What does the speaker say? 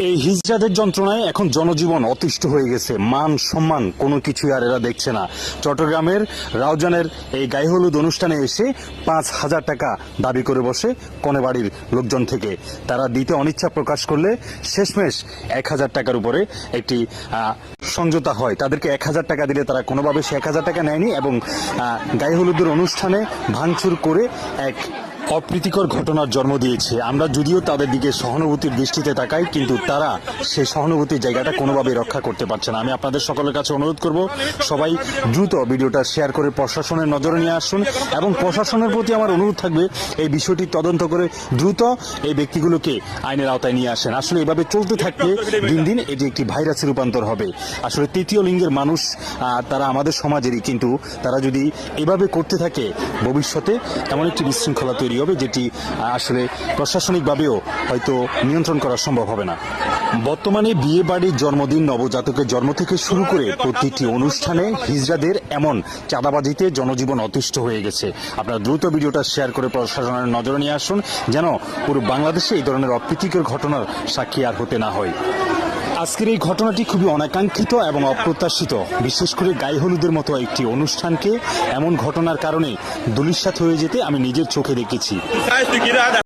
এই হিজড়াদের যন্ত্রণায় এখন জনজীবন অতিষ্ঠ হয়ে গেছে। মান সম্মান কোনো কিছুই আর এরা দেখছে না। চট্টগ্রামের রাউজানের এই গায়ে হলুদ অনুষ্ঠানে এসে 5,000 টাকা দাবি করে বসে কনেবাড়ির লোকজন থেকে। তারা দিতে অনিচ্ছা প্রকাশ করলে শেষমেশ 1,000 টাকার উপরে একটি সমঝোতা হয়। তাদেরকে 1,000 টাকা দিলে তারা কোনোভাবে সে 1,000 টাকা নেয়নি এবং গায়ে হলুদের অনুষ্ঠানে ভাঙচুর করে এক অপ্রীতিকর ঘটনার জন্ম দিয়েছে। আমরা যদিও তাদের দিকে সহানুভূতির দৃষ্টিতে তাকাই, কিন্তু তারা সেই সহানুভূতির জায়গাটা কোনোভাবে রক্ষা করতে পারছে না। আমি আপনাদের সকলের কাছে অনুরোধ করব, সবাই দ্রুত ভিডিওটা শেয়ার করে প্রশাসনের নজরে নিয়ে আসুন এবং প্রশাসনের প্রতি আমার অনুরোধ থাকবে এই বিষয়টি তদন্ত করে দ্রুত এই ব্যক্তিগুলোকে আইনের আওতায় নিয়ে আসেন। আসলে এভাবে চলতে থাকলে দিন দিন এটি একটি ভাইরাসে রূপান্তর হবে। আসলে তৃতীয় লিঙ্গের মানুষ তারা আমাদের সমাজেরই, কিন্তু তারা যদি এভাবে করতে থাকে ভবিষ্যতে এমন একটি বিশৃঙ্খলা তৈরি হবে যেটি আসলে প্রশাসনিকভাবেও হয়তো নিয়ন্ত্রণ করা সম্ভব হবে না। বর্তমানে বিয়ে বাড়ির জন্মদিন, নবজাতকের জন্ম থেকে শুরু করে প্রতিটি অনুষ্ঠানে হিজড়াদের এমন চাঁদাবাজিতে জনজীবন অতিষ্ঠ হয়ে গেছে। আপনারা দ্রুত ভিডিওটা শেয়ার করে প্রশাসনের নজরে নিয়ে আসুন, যেন পুরো বাংলাদেশে এই ধরনের অপ্রীতিকর ঘটনার সাক্ষী আর হতে না হয়। আজকের এই ঘটনাটি খুবই অনাকাঙ্ক্ষিত এবং অপ্রত্যাশিত। বিশেষ করে গায়ে হলুদের মতো একটি অনুষ্ঠানকে এমন ঘটনার কারণে ধূলিসাৎ হয়ে যেতে আমি নিজের চোখে দেখেছি।